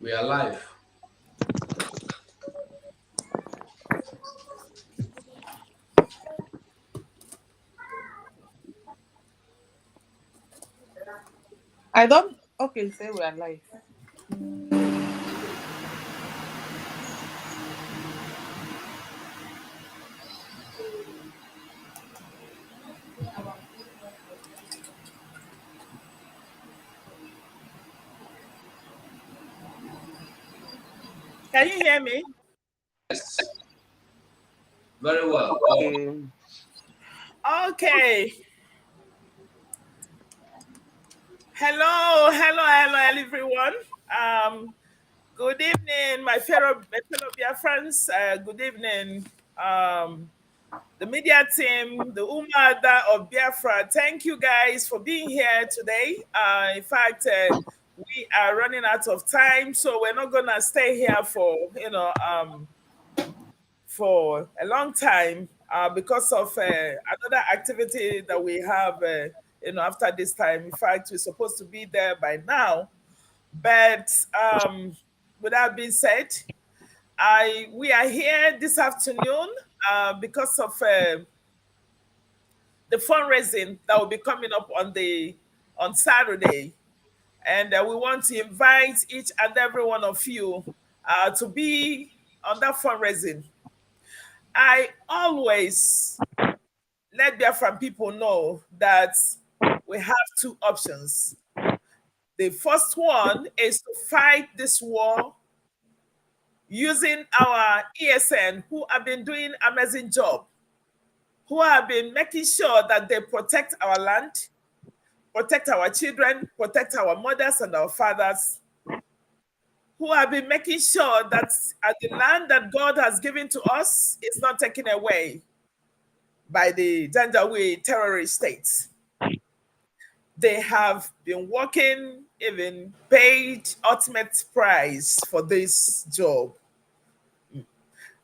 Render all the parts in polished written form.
We are live. I don't. Okay, say we are live. Can you hear me? Yes. Very well. Okay. Hello, everyone. Good evening, my fellow BIAFRANS. Good evening, the media team, the Umu-Ada of Biafra. Thank you guys for being here today. In fact, we are running out of time, so we're not gonna stay here for for a long time because of another activity that we have. After this time, in fact, we're supposed to be there by now. But with that being said, we are here this afternoon because of the fundraising that will be coming up on Saturday, and we want to invite each and every one of you to be on that fundraising. I always let Biafran people know that we have two options. The first one is to fight this war using our ESN, who have been doing an amazing job, who have been making sure that they protect our land, protect our children, protect our mothers and our fathers, who have been making sure that the land that God has given to us is not taken away by the Janjaweed terrorist states. They have been working, even paid ultimate price for this job.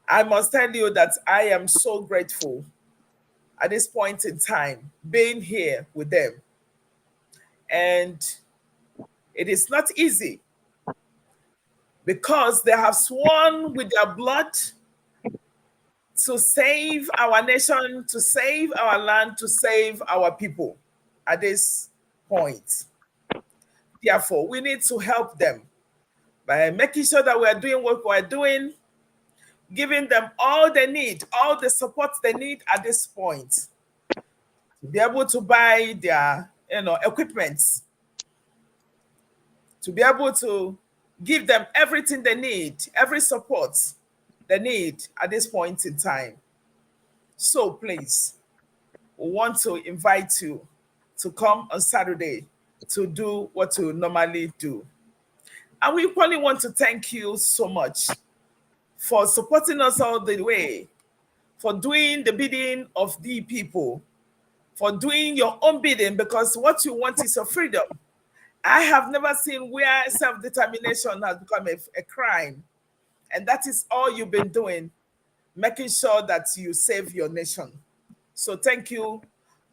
I must tell you that I am so grateful at this point in time being here with them. And it is not easy because they have sworn with their blood to save our nation, to save our land, to save our people at this point. Therefore, we need to help them by making sure that we are doing what we are doing, giving them all they need, all the support they need at this point to be able to buy their equipment, to be able to give them everything they need, every support they need at this point in time. So please, we want to invite you to come on Saturday to do what you normally do. And we equally want to thank you so much for supporting us all the way, for doing the bidding of the people, for doing your own bidding, because what you want is your freedom. I have never seen where self-determination has become a crime. And that is all you've been doing, making sure that you save your nation. So thank you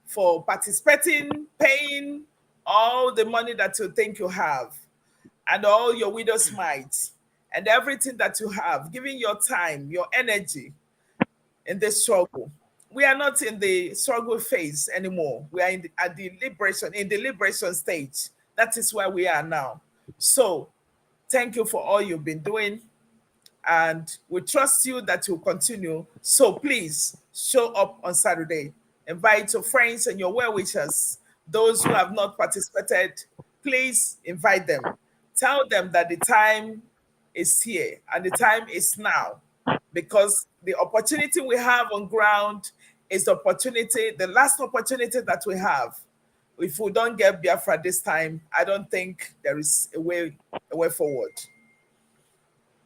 for participating, paying all the money that you think you have, and all your widow's mite, and everything that you have, giving your time, your energy in this struggle. We are not in the struggle phase anymore. We are in the liberation stage. That is where we are now. So thank you for all you've been doing. And we trust you that you'll continue. So please show up on Saturday. Invite your friends and your well-wishers. Those who have not participated, please invite them. Tell them that the time is here and the time is now, because the opportunity we have on ground is the opportunity, the last opportunity that we have. If we don't get Biafra this time, I don't think there is a way forward.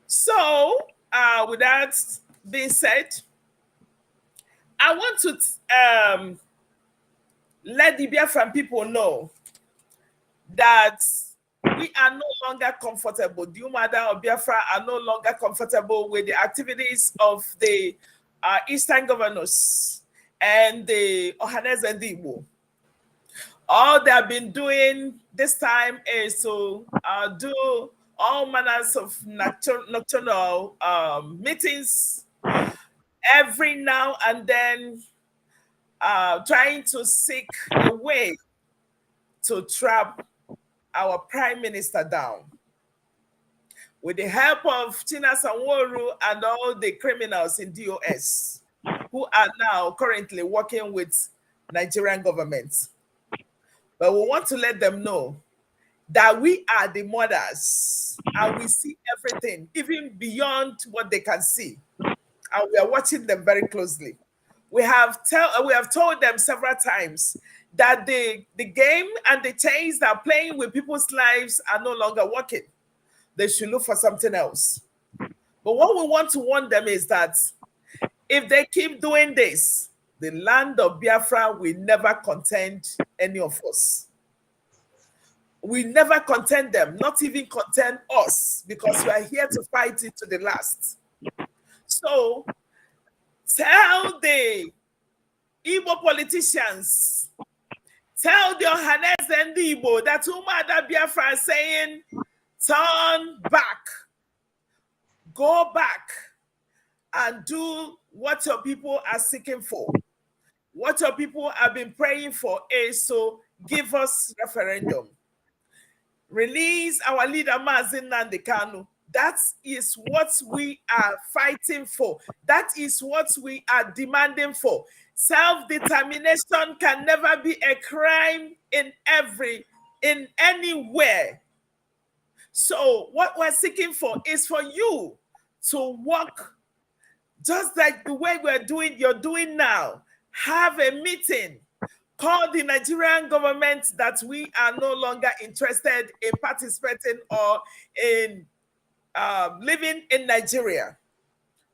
So, with that being said, I want to let the Biafran people know that we are no longer comfortable. The Umu-Ada of Biafra are no longer comfortable with the activities of the Eastern governors and the Ohanes and Igbo. All they have been doing this time is to do all manners of nocturnal meetings every now and then, trying to seek a way to trap our prime minister down. With the help of Tina Sanwo-Olu and all the criminals in DOS who are now currently working with Nigerian government. But we want to let them know that we are the mothers and we see everything, even beyond what they can see. And we are watching them very closely. We have told them several times that the game and the chains that are playing with people's lives are no longer working. They should look for something else. But what we want to warn them is that if they keep doing this, the land of Biafra will never content any of us. We never content them, not even content us, because we are here to fight it to the last. So tell the Igbo politicians, tell the Ohanes and the Igbo that Umu-Ada Biafra is saying, turn back, go back, and do what your people are seeking for. What your people have been praying for is to give us referendum. Release our leader, Mazi Nnamdi Kanu. That is what we are fighting for. That is what we are demanding for. Self-determination can never be a crime in anywhere. So what we're seeking for is for you to work just like the way you're doing now. Have a meeting, call the Nigerian government that we are no longer interested in participating or in living in Nigeria.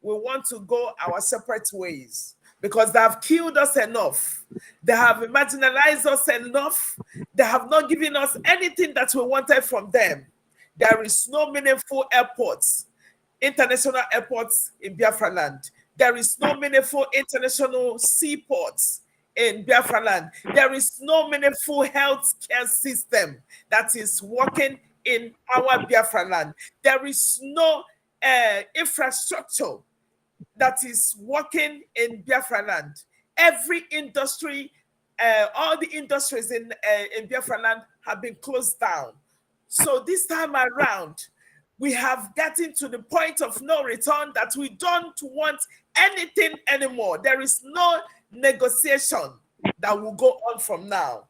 We want to go our separate ways because they have killed us enough. They have marginalized us enough. They have not given us anything that we wanted from them. There is no meaningful airports, international airports in Biafra land. There is no meaningful international seaports in Biafra land. There is no meaningful healthcare system that is working in our Biafra land. There is no infrastructure that is working in Biafra land. Every industry, all the industries in Biafra land have been closed down. So this time around, we have gotten to the point of no return that we don't want anything anymore. There is no negotiation that will go on from now.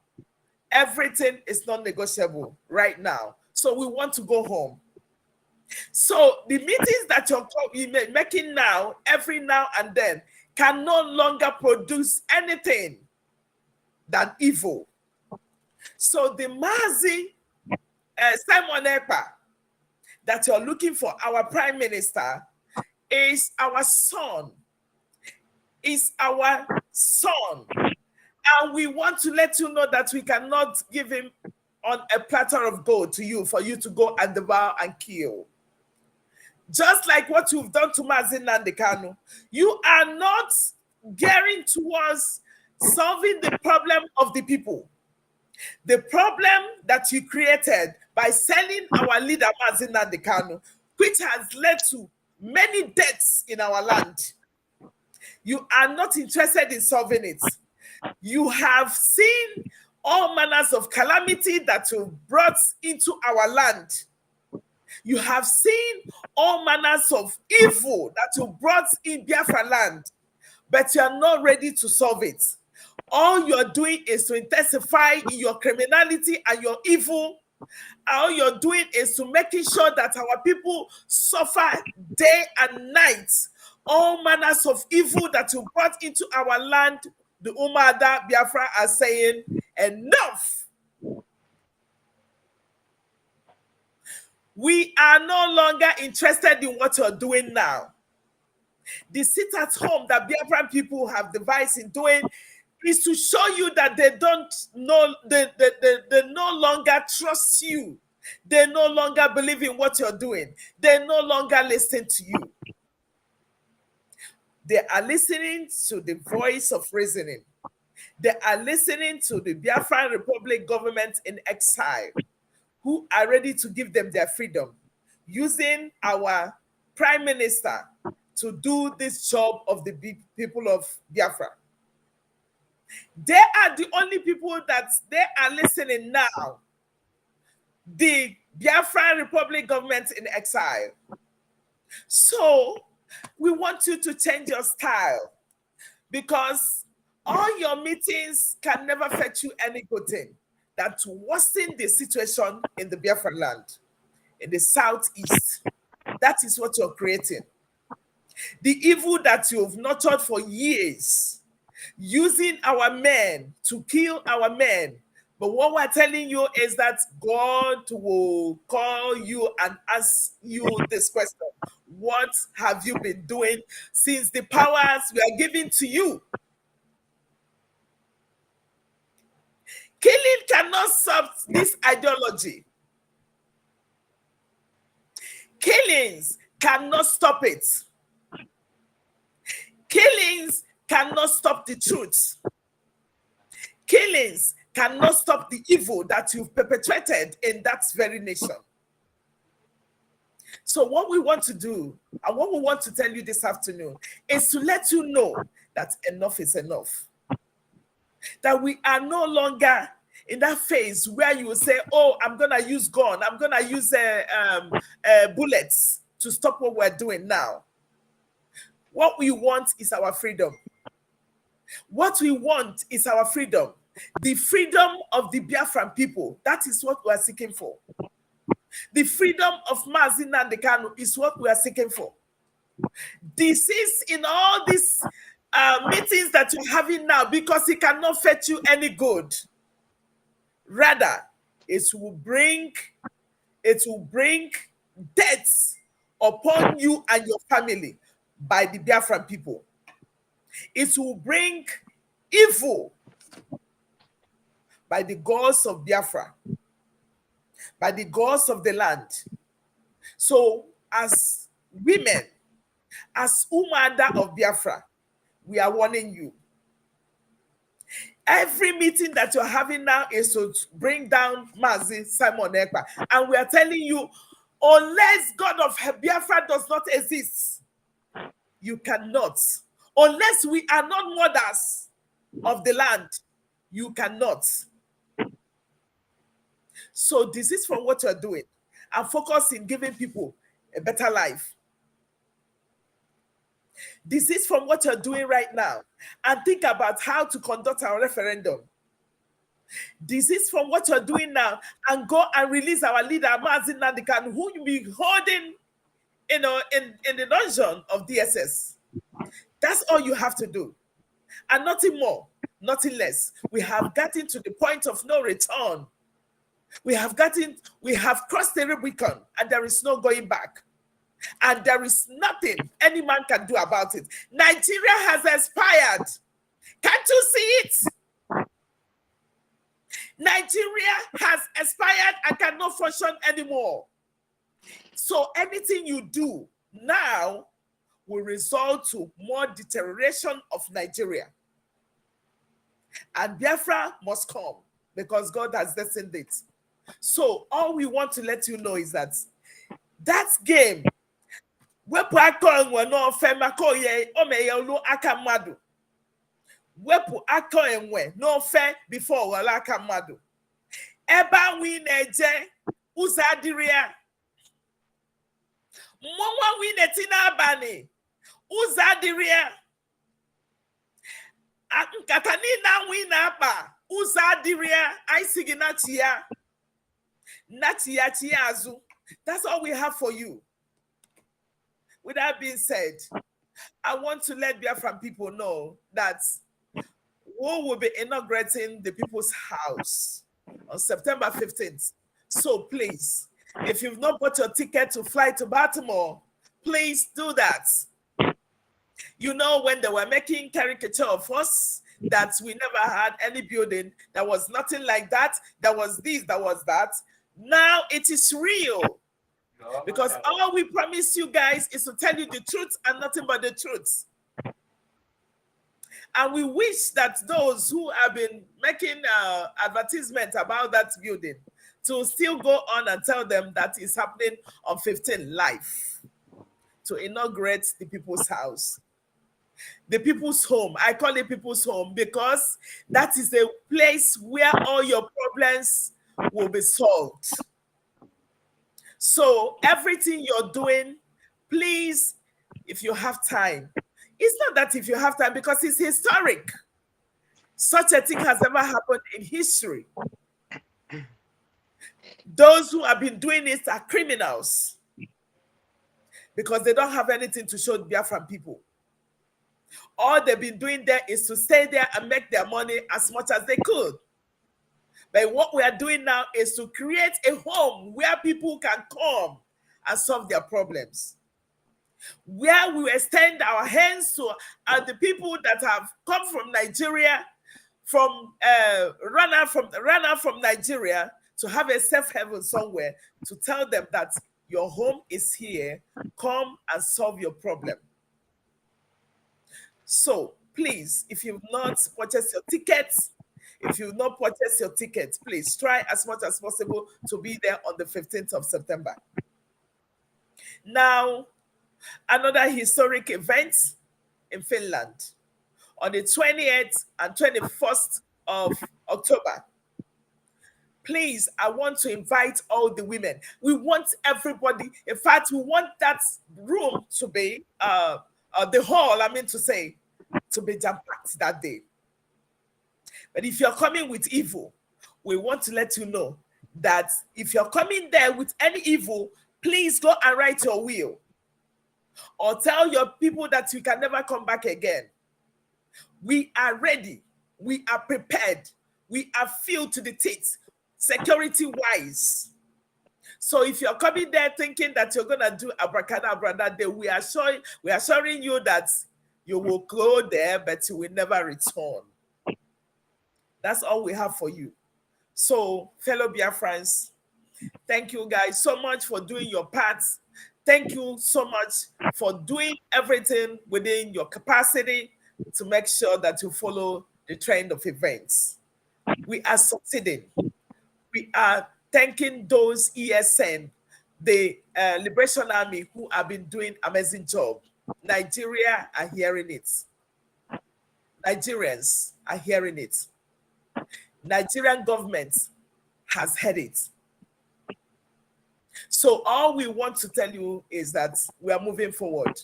Everything is non-negotiable right now. So we want to go home. So the meetings that you're making now, every now and then, can no longer produce anything than evil. So the Mazi Simon Ekpa that you're looking for, our prime minister, is our son. Is our son. And we want to let you know that we cannot give him on a platter of gold to you for you to go and devour and kill. Just like what you've done to Mazi Nnamdi Kanu, you are not gearing towards solving the problem of the people. The problem that you created by selling our leader Mazi Nnamdi Kanu, which has led to many deaths in our land. You are not interested in solving it. You have seen all manners of calamity that you brought into our land. You have seen all manners of evil that you brought in Biafra land, but you are not ready to solve it. All you're doing is to intensify in your criminality and your evil. All you're doing is to making sure that our people suffer day and night. All manners of evil that you brought into our land, the Umu-Ada Biafra are saying, enough. We are no longer interested in what you're doing now. The sit at home that Biafran people have devised in doing is to show you that they don't know, they no longer trust you. They no longer believe in what you're doing. They no longer listen to you. They are listening to the voice of reasoning. They are listening to the Biafran Republic government in exile, who are ready to give them their freedom, using our prime minister to do this job of the people of Biafra. They are the only people that they are listening now. The Biafran Republic government in exile. So we want you to change your style, because all your meetings can never fetch you any good thing. That worsen the situation in the Biafran land, in the southeast. That is what you're creating. The evil that you've nurtured for years, using our men to kill our men. But what we're telling you is that God will call you and ask you this question: what have you been doing since the powers were given to you? Killing cannot solve this ideology. Killings cannot stop it. Killings cannot stop the truth. Killings cannot stop the evil that you've perpetrated in that very nation. So what we want to do, and what we want to tell you this afternoon, is to let you know that enough is enough. That we are no longer in that phase where you will say, oh, I'm going to use gun, I'm going to use bullets to stop what we're doing now. What we want is our freedom. What we want is our freedom. The freedom of the Biafran people. That is what we are seeking for. The freedom of Mazi Nnamdi Kanu is what we are seeking for. This is in all these meetings that you're having now, because it cannot fetch you any good. Rather, it will bring deaths upon you and your family by the Biafran people. It will bring evil by the gods of Biafra, by the gods of the land. So as women, as Umu-Ada of Biafra, we are warning you. Every meeting that you're having now is to bring down Mazi Simon Ekpa. And we are telling you, unless God of Biafra does not exist, you cannot. Unless we are not mothers of the land, you cannot. So this is from what you're doing, and focus in giving people a better life. This is from what you're doing right now, and think about how to conduct our referendum. This is from what you're doing now, and go and release our leader, Mazi Nnamdi Kanu, who you'll be holding, in the dungeon of DSS. That's all you have to do, and nothing more, nothing less. We have gotten to the point of no return. We have crossed the Rubicon, and there is no going back. And there is nothing any man can do about it. Nigeria has expired. Can't you see it? Nigeria has expired and cannot function anymore. So anything you do now will result to more deterioration of Nigeria. And Biafra must come, because God has destined it. So all we want to let you know is that game, wepu aka enwe no fe mako ye omeya olu aka mmadu. Wepu aka enwe no fe before wala aka mmadu. Eba wi na-eje ụzọ adịrịa. Mmụọ wi na-eti n'abalị ụzọ adịrịa. Nkata niile wi na-akpa ụzọ adịrịa. Anyị sị gị na chia azụ. That's all we have for you. With that being said, I want to let Biafran people know that we will be inaugurating the People's House on September 15th. So please, if you've not bought your ticket to fly to Baltimore, please do that. You know, when they were making caricature of us, that we never had any building, there was nothing like that, there was this, there was that. Now it is real. Because all we promise you guys is to tell you the truth and nothing but the truth. And we wish that those who have been making advertisements about that building to still go on and tell them that it's happening on 15 live to inaugurate the people's house. The people's home. I call it people's home because that is the place where all your problems will be solved. So everything you're doing, please, if you have time, it's not that if you have time, because it's historic. Such a thing has never happened in history. Those who have been doing it are criminals because they don't have anything to show Biafran people. All they've been doing there is to stay there and make their money as much as they could. But what we are doing now is to create a home where people can come and solve their problems. Where we extend our hands to the people that have come from Nigeria, from runner from Nigeria, to have a safe haven somewhere, to tell them that your home is here. Come and solve your problem. So please, if you've not purchased your tickets, please try as much as possible to be there on the 15th of September. Now, another historic event in Finland on the 28th and 21st of October. Please, I want to invite all the women. We want everybody. In fact, we want that room to be, the hall, to be jam-packed that day. But if you're coming with evil, we want to let you know that if you're coming there with any evil, please go and write your will. Or tell your people that you can never come back again. We are ready. We are prepared. We are filled to the teeth, security-wise. So if you're coming there thinking that you're going to do abracadabra that day, we are assuring you that you will go there, but you will never return. That's all we have for you. So, fellow Biafrans, thank you guys so much for doing your part. Thank you so much for doing everything within your capacity to make sure that you follow the trend of events. We are succeeding. We are thanking those ESN, the Liberation Army, who have been doing amazing job. Nigeria are hearing it. Nigerians are hearing it. Nigerian government has heard it. So all we want to tell you is that we are moving forward.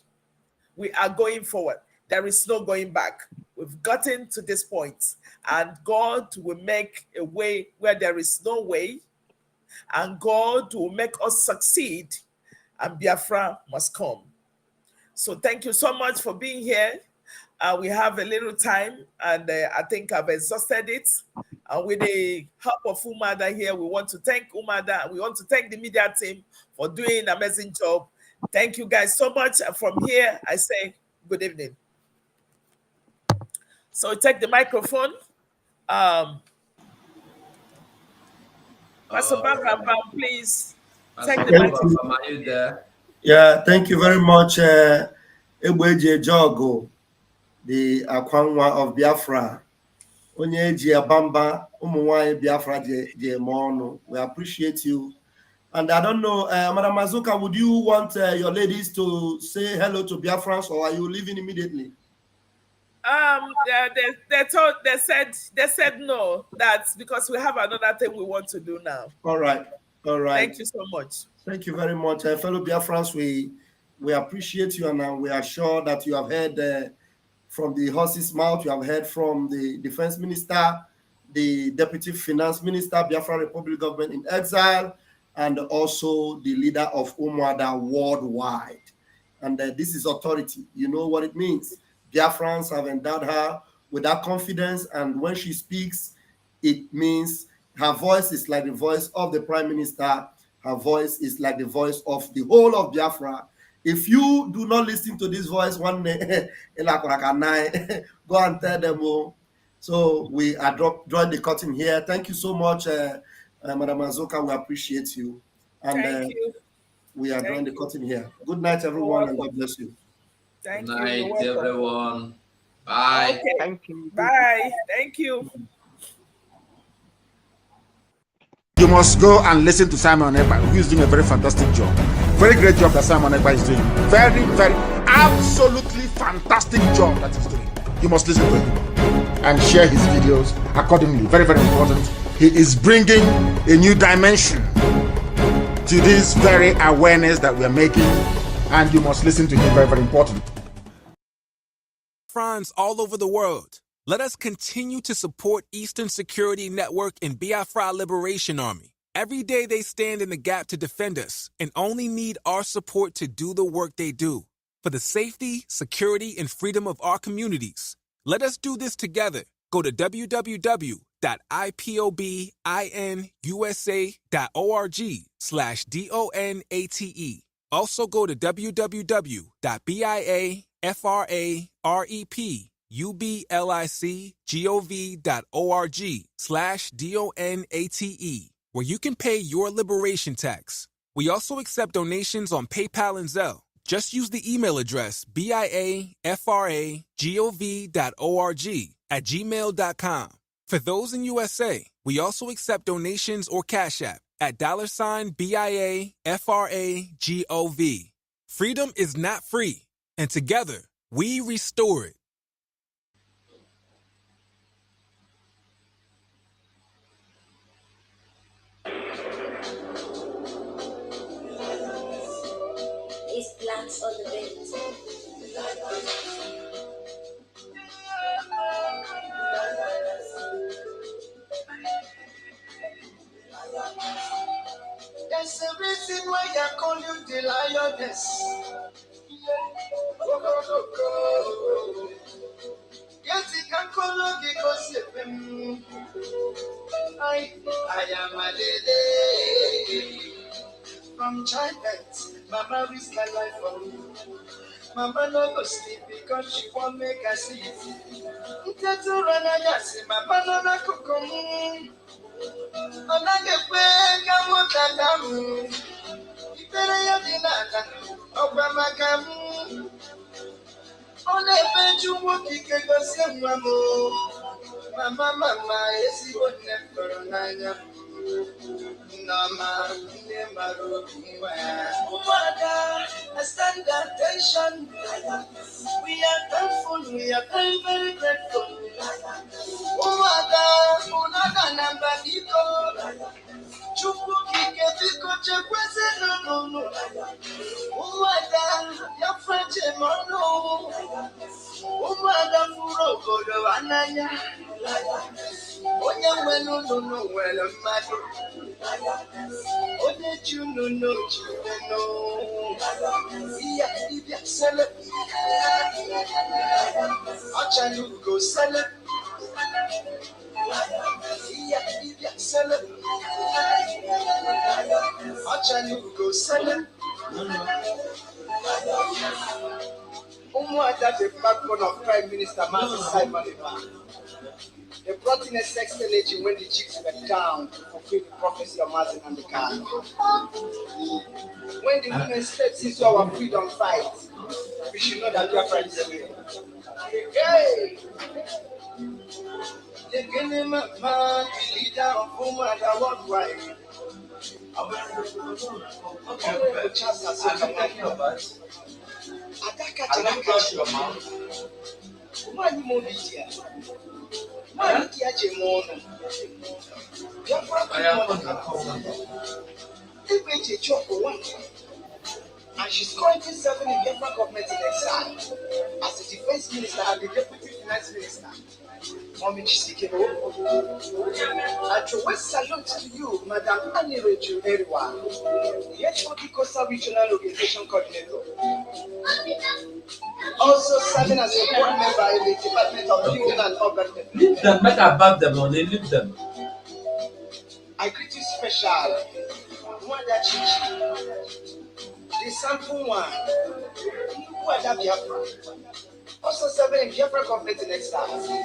We are going forward. There is no going back. We've gotten to this point, and God will make a way where there is no way, and God will make us succeed, and Biafra must come. So thank you so much for being here. We have a little time, and I think I've exhausted it. With the help of Umu-Ada here, we want to thank Umu-Ada, and we want to thank the media team for doing an amazing job. Thank you guys so much. From here, I say good evening. So take the microphone. Pastor Bam, please take the microphone. Are you there? Yeah, thank you very much, Egbeje Jogo, the Akwanwa of Biafra. Onyeji Abamba, Umuwai Biafra Mono. We appreciate you. And I don't know, Madam Mazuka, would you want your ladies to say hello to Biafrans, or are you leaving immediately? They said no. That's because we have another thing we want to do now. All right. Thank you so much. Thank you very much, fellow Biafrans. We appreciate you, and we are sure that you have heard from the horse's mouth. You have heard from the defense minister, the deputy finance minister, Biafra Republic government in exile, and also the leader of Umu-Ada worldwide. And this is authority. You know what it means. Biafrans have endowed her with that confidence, and when she speaks, it means her voice is like the voice of the prime minister. Her voice is like the voice of the whole of Biafra. If you do not listen to this voice one day, go and tell them all. So we are drawing the curtain here. Thank you so much, Madam Azoka. We appreciate you. And Thank you. We are drawing the curtain here. Good night, everyone, and God bless you. Thank Good night, you. everyone. Bye. Okay. Thank you. Bye. Thank you. You must go and listen to Simon Ekpa, who is doing a very fantastic job. Very great job that Simon Ekpa is doing. Very, very, absolutely fantastic job that he's doing. You must listen to him and share his videos accordingly. Very, very important. He is bringing a new dimension to this very awareness that we are making, and you must listen to him. Very, very important. BIAFRANS all over the world. Let us continue to support Eastern Security Network and Biafra Liberation Army. Every day they stand in the gap to defend us and only need our support to do the work they do. For the safety, security, and freedom of our communities. Let us do this together. Go to www.ipobinUSA.org/DONATE. Also go to www.biafrarepublicgov.org/DONATE, where you can pay your liberation tax. We also accept donations on PayPal and Zelle. Just use the email address biafragov.org@gmail.com. For those in USA, we also accept donations or Cash App at $BIAFRAGOV. Freedom is not free, and together, we restore it. It's plants on the bed. There's a reason why I call you the lioness. Yes, you can call you because I am a lady. From childbirth, Mama risked her life for me. Mama no go sleep because she won't make her sleep. Mama no na kukum. Ona gekwe kamu tatamu. Ipere ya dinata. Obama kamu. Ona ebeju wokike gose mwamo. Mama esi wone koronanya. Umu-Ada, I stand attention. We are thankful, we are very, very grateful. Umu-Ada, Unaga namba biko. Chukwu kike biko chekweze no. Umu-Ada, your French mono. Umu-Ada furo kodo ananya. Onye nwelu no nwere mmadụ. Onye chunu no chunu. Iya ibia sele. Achanu go sele. Iya ibia sele. Achanu go sele. Umu-Ada, the backbone of Prime Minister Mazi Simon Ekpa. They brought in a sex energy when the chicks were down to fulfill the prophecy of Mazin and the car. When the women stepped into our freedom fight, we should know that Biafra is real. Hey! The Genema man, the leader of Umu-Ada worldwide. And she's currently serving in Biafra government in exile as the defense minister and the deputy finance minister. I throw salute to you, Madam Anireju Eriwa, the HOD Coastal Regional Organization Coordinator. Also serving as a board member in the Department of Building and Urban Development. Leave them, make about them, or they leave them. I greet you special, Umu-Ada Chichi, the sample one, Umu-Ada Biafra, also serving in Biafra government in exile.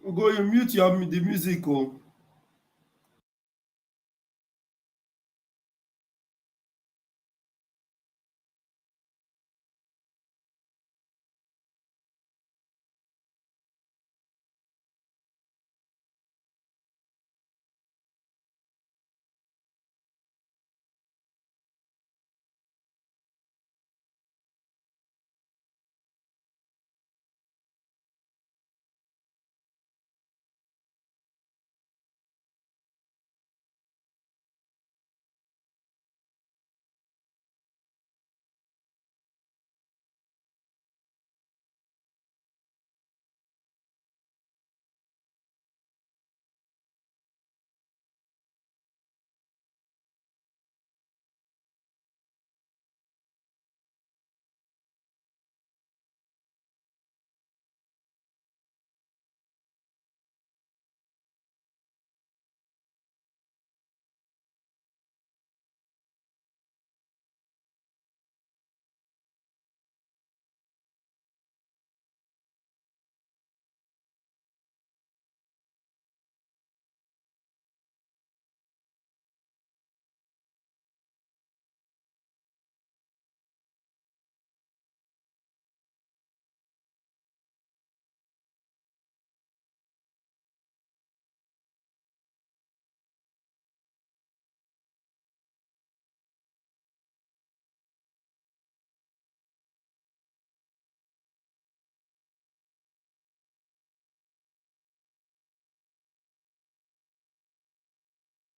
Go, you mute the music. Oh.